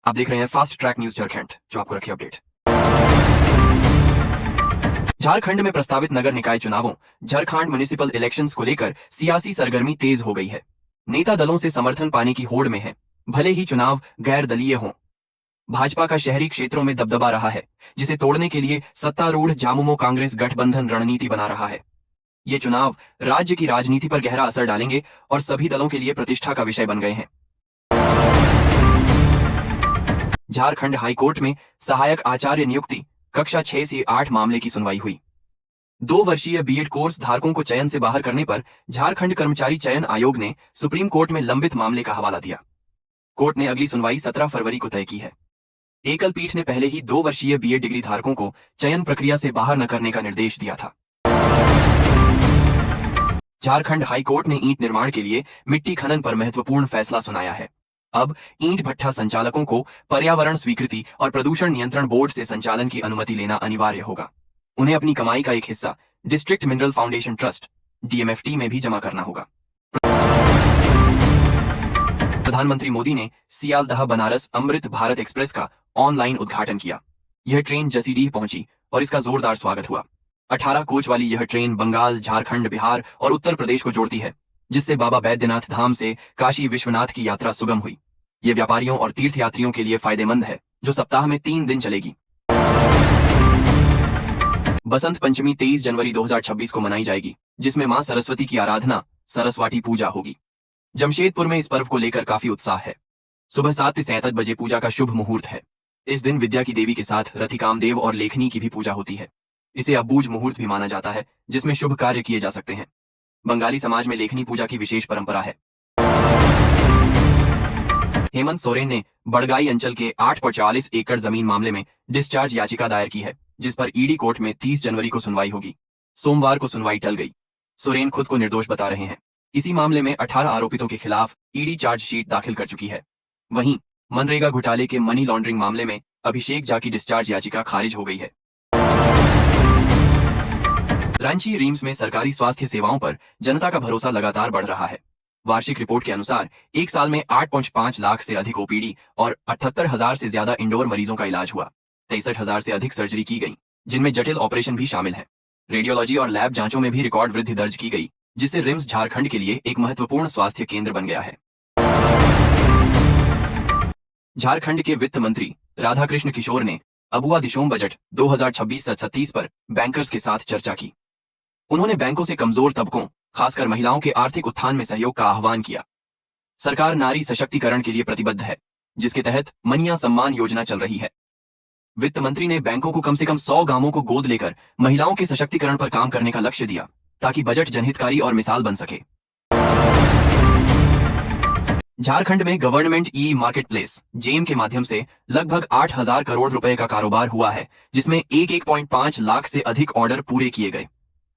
आप देख रहे हैं फास्ट ट्रैक न्यूज झारखंड, जो आपको रखे अपडेट। झारखंड में प्रस्तावित नगर निकाय चुनावों झारखंड म्युनिसिपल इलेक्शंस को लेकर सियासी सरगर्मी तेज हो गई है। नेता दलों से समर्थन पाने की होड़ में है, भले ही चुनाव गैर दलीय हों। भाजपा का शहरी क्षेत्रों में दबदबा रहा है, जिसे तोड़ने के लिए सत्तारूढ़ झामुमो कांग्रेस गठबंधन रणनीति बना रहा है। ये चुनाव राज्य की राजनीति पर गहरा असर डालेंगे और सभी दलों के लिए प्रतिष्ठा का विषय बन गए हैं। झारखंड हाईकोर्ट में सहायक आचार्य नियुक्ति कक्षा 6 से 8 मामले की सुनवाई हुई। 2 वर्षीय बीएड कोर्स धारकों को चयन से बाहर करने पर झारखंड कर्मचारी चयन आयोग ने सुप्रीम कोर्ट में लंबित मामले का हवाला दिया। कोर्ट ने अगली सुनवाई 17 फरवरी को तय की है। एकल पीठ ने पहले ही 2 वर्षीय बीएड डिग्री धारकों को चयन प्रक्रिया से बाहर न करने का निर्देश दिया था। झारखंड हाईकोर्ट ने ईंट निर्माण के लिए मिट्टी खनन पर महत्वपूर्ण फैसला सुनाया है। अब ईंट भट्ठा संचालकों को पर्यावरण स्वीकृति और प्रदूषण नियंत्रण बोर्ड से संचालन की अनुमति लेना अनिवार्य होगा। उन्हें अपनी कमाई का एक हिस्सा district mineral foundation trust DMFT में भी जमा करना होगा। प्रधानमंत्री मोदी ने सियालदह बनारस अमृत भारत एक्सप्रेस का ऑनलाइन उद्घाटन किया। यह ट्रेन जसीडीह पहुंची और इसका जोरदार स्वागत हुआ। 18 कोच वाली यह ट्रेन बंगाल, झारखंड, बिहार और उत्तर प्रदेश को जोड़ती है, जिससे बाबा बैद्यनाथ धाम से काशी विश्वनाथ की यात्रा सुगम हुई। ये व्यापारियों और तीर्थयात्रियों के लिए फायदेमंद है, जो सप्ताह में 3 दिन चलेगी। बसंत पंचमी 23 जनवरी 2026 को मनाई जाएगी, जिसमें मां सरस्वती की आराधना सरस्वाती पूजा होगी। जमशेदपुर में इस पर्व को लेकर काफी उत्साह है। सुबह 7 से 7 बजे पूजा का शुभ मुहूर्त है। इस दिन विद्या की देवी के साथ रथिकामदेव और लेखनी की भी पूजा होती है। इसे अबूझ मुहूर्त भी माना जाता है, जिसमें शुभ कार्य किए जा सकते हैं। बंगाली समाज में लेखनी पूजा की विशेष परंपरा है। हेमंत सोरेन ने बड़गाई अंचल के 8.40 एकड़ जमीन मामले में डिस्चार्ज याचिका दायर की है, जिस पर ईडी कोर्ट में 30 जनवरी को सुनवाई होगी। सोमवार को सुनवाई टल गई। सोरेन खुद को निर्दोष बता रहे हैं। इसी मामले में 18 आरोपितों के खिलाफ ईडी चार्जशीट दाखिल कर चुकी है। वहीं मनरेगा घोटाले के मनी लॉन्ड्रिंग मामले में अभिषेक झा की डिस्चार्ज याचिका खारिज हो गई है। रांची रिम्स में सरकारी स्वास्थ्य सेवाओं पर जनता का भरोसा लगातार बढ़ रहा है। वार्षिक रिपोर्ट के अनुसार एक साल में 8.5 लाख से अधिक ओपीडी और 78,000 से ज्यादा इंडोर मरीजों का इलाज हुआ। 63,000 से अधिक सर्जरी की गई, जिनमें जटिल ऑपरेशन भी शामिल है। रेडियोलॉजी और लैब जांचों में भी रिकॉर्ड वृद्धि दर्ज की गई, जिससे रिम्स झारखंड के लिए एक महत्वपूर्ण स्वास्थ्य केंद्र बन गया है। झारखंड के वित्त मंत्री राधाकृष्ण किशोर ने अबुआ दिशोम बजट 2026-37 पर बैंकर्स के साथ चर्चा की। उन्होंने बैंकों से कमजोर तबकों, खासकर महिलाओं के आर्थिक उत्थान में सहयोग का आह्वान किया। सरकार नारी सशक्तिकरण के लिए प्रतिबद्ध है, जिसके तहत मनिया सम्मान योजना चल रही है। वित्त मंत्री ने बैंकों को कम से कम 100 गांवों को गोद लेकर महिलाओं के सशक्तिकरण पर काम करने का लक्ष्य दिया, ताकि बजट जनहितकारी और मिसाल बन सके। झारखंड में गवर्नमेंट ई मार्केटप्लेस जेम के माध्यम से लगभग 8,000 करोड़ रुपए का कारोबार हुआ है, जिसमें 1.5 लाख से अधिक ऑर्डर पूरे किए गए।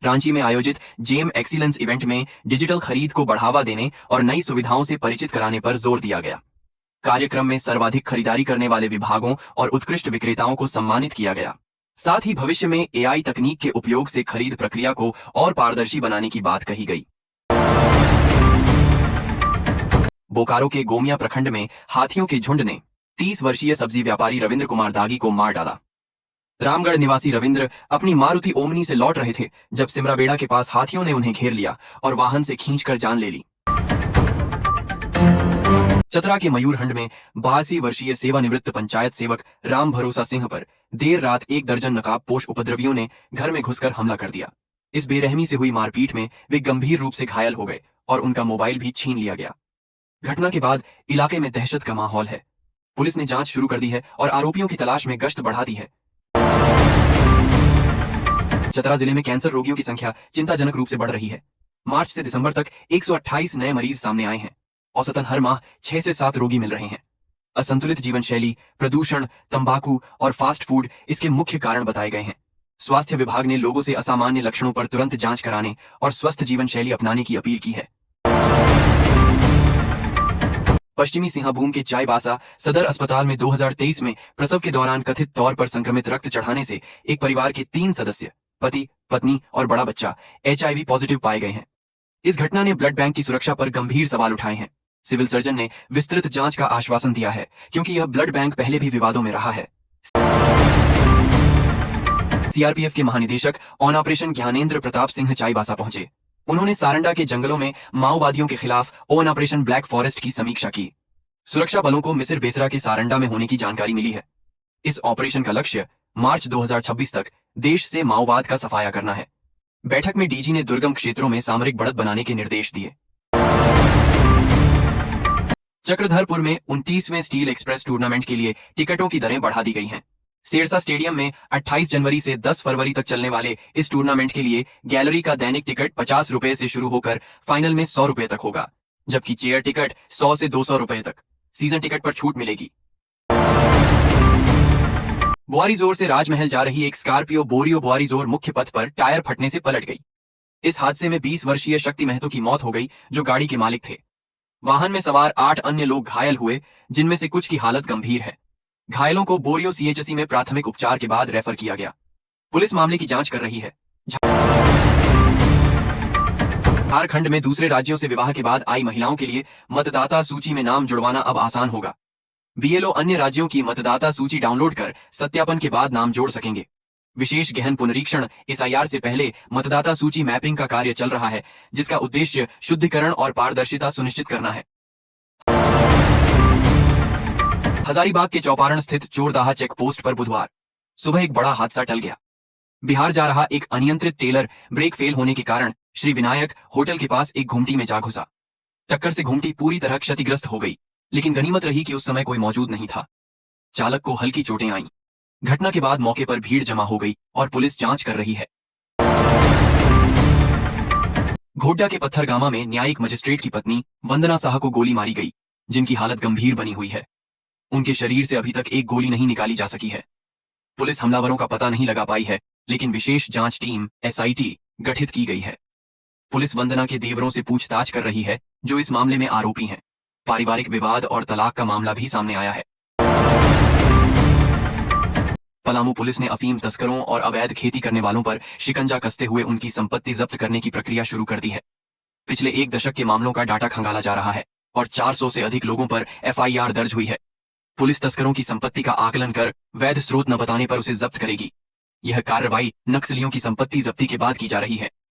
रांची में आयोजित जेम एक्सीलेंस इवेंट में डिजिटल खरीद को बढ़ावा देने और नई सुविधाओं से परिचित कराने पर जोर दिया गया। कार्यक्रम में सर्वाधिक खरीदारी करने वाले विभागों और उत्कृष्ट विक्रेताओं को सम्मानित किया गया। साथ ही भविष्य में एआई तकनीक के उपयोग से खरीद प्रक्रिया को और पारदर्शी बनाने की बात कही गई। बोकारो के गोमिया प्रखंड में हाथियों के झुंड ने 30 वर्षीय सब्जी व्यापारी रविंद्र कुमार दागी को मार डाला। रामगढ़ निवासी रविंद्र अपनी मारुति ओमनी से लौट रहे थे, जब सिमराबेड़ा के पास हाथियों ने उन्हें घेर लिया और वाहन से खींचकर जान ले ली। चतरा के मयूरहंड में 82 वर्षीय सेवानिवृत्त पंचायत सेवक राम भरोसा सिंह पर देर रात 1 दर्जन नकाबपोश उपद्रवियों ने घर में घुसकर हमला कर दिया। इस बेरहमी से हुई मारपीट में वे गंभीर रूप से घायल हो गए और उनका मोबाइल भी छीन लिया गया। घटना के बाद इलाके में दहशत का माहौल है। पुलिस ने जांच शुरू कर दी है और आरोपियों की तलाश में गश्त बढ़ा दी है। चतरा जिले में कैंसर रोगियों की संख्या चिंताजनक रूप से बढ़ रही है। मार्च से दिसंबर तक 128 नए मरीज सामने आए हैं। औसतन हर माह 6 से 7 रोगी मिल रहे हैं। असंतुलित जीवन शैली, प्रदूषण, तंबाकू और फास्ट फूड इसके मुख्य कारण बताए गए हैं। स्वास्थ्य विभाग ने लोगों से असामान्य लक्षणों पर तुरंत जांच कराने और स्वस्थ जीवन शैली अपनाने की अपील की है। पश्चिमी सिंहभूम के चाईबासा सदर अस्पताल में 2023 में प्रसव के दौरान कथित तौर पर संक्रमित रक्त चढ़ाने से एक परिवार के 3 सदस्य, पति, पत्नी और बड़ा बच्चा HIV पॉजिटिव पाए गए हैं। इस घटना ने ब्लड बैंक की सुरक्षा पर गंभीर सवाल उठाए हैं। सिविल सर्जन ने विस्तृत जांच का आश्वासन दिया है, क्योंकि यह ब्लड बैंक पहले भी विवादों में रहा है। सीआरपीएफ के महानिदेशक ऑन ऑपरेशन ज्ञानेंद्र प्रताप सिंह चाईबासा पहुंचे। उन्होंने सारंडा के जंगलों में माओवादियों के खिलाफ ऑन ऑपरेशन ब्लैक फॉरेस्ट की समीक्षा की। सुरक्षा बलों को मिसिर बेसरा के सारंडा में होने की जानकारी मिली है। इस ऑपरेशन का लक्ष्य मार्च 2026 तक देश से माओवाद का सफाया करना है। बैठक में डीजी ने दुर्गम क्षेत्रों में सामरिक बढ़त बनाने के निर्देश दिए। चक्रधरपुर में 29वें स्टील एक्सप्रेस टूर्नामेंट के लिए टिकटों की दरें बढ़ा दी गई हैं। सिरसा स्टेडियम में 28 जनवरी से 10 फरवरी तक चलने वाले इस टूर्नामेंट के लिए गैलरी का दैनिक टिकट 50 रुपए से शुरू होकर फाइनल में 100 रुपए तक होगा, जबकि चेयर टिकट 100 से 200 रुपए तक। सीजन टिकट पर छूट मिलेगी। बुआरीजोर से राजमहल जा रही एक स्कॉर्पियो बोरियो बुआरीजोर मुख्य पथ पर टायर फटने से पलट गई। इस हादसे में 20 वर्षीय शक्ति महतो की मौत हो गई, जो गाड़ी के मालिक थे। वाहन में सवार 8 अन्य लोग घायल हुए, जिनमें से कुछ की हालत गंभीर है। घायलों को बोरियो सीएचसी में प्राथमिक उपचार के बाद रेफर किया गया। पुलिस मामले की जांच कर रही है। झारखंड में दूसरे राज्यों से विवाह के बाद आई महिलाओं के लिए मतदाता सूची में नाम जुड़वाना अब आसान होगा। बीएलओ अन्य राज्यों की मतदाता सूची डाउनलोड कर सत्यापन के बाद नाम जोड़ सकेंगे। विशेष गहन पुनरीक्षण एसआईआर से पहले मतदाता सूची मैपिंग का कार्य चल रहा है, जिसका उद्देश्य शुद्धिकरण और पारदर्शिता सुनिश्चित करना है। हजारीबाग के चौपारण स्थित चोरदाहा चेक पोस्ट पर बुधवार सुबह एक बड़ा हादसा टल गया। बिहार जा रहा एक अनियंत्रित टेलर ब्रेक फेल होने के कारण श्री विनायक होटल के पास एक घुमटी में जा घुसा। टक्कर से घुमटी पूरी तरह क्षतिग्रस्त हो गई, लेकिन गनीमत रही कि उस समय कोई मौजूद नहीं था। चालक को हल्की चोटें आईं। घटना के बाद मौके पर भीड़ जमा हो गई और पुलिस जांच कर रही है। घोड्डा के पत्थरगामा में न्यायिक मजिस्ट्रेट की पत्नी वंदना साह को गोली मारी गई, जिनकी हालत गंभीर बनी हुई है। उनके शरीर से अभी तक एक गोली नहीं निकाली जा सकी है। पुलिस हमलावरों का पता नहीं लगा पाई है, लेकिन विशेष जांच टीम एसआईटी गठित की गई है। पुलिस वंदना के देवरों से पूछताछ कर रही है, जो इस मामले में आरोपी हैं। पारिवारिक विवाद और तलाक का मामला भी सामने आया है। पलामू पुलिस ने अफीम तस्करों और अवैध खेती करने वालों पर शिकंजा कसते हुए उनकी संपत्ति जब्त करने की प्रक्रिया शुरू कर दी है। पिछले 1 दशक के मामलों का डाटा खंगाला जा रहा है और 400 से अधिक लोगों पर एफआईआर दर्ज हुई है। पुलिस तस्करों की संपत्ति का आकलन कर वैध स्रोत न बताने पर उसे जब्त करेगी। यह कार्रवाई नक्सलियों की संपत्ति जब्ती के बाद की जा रही है।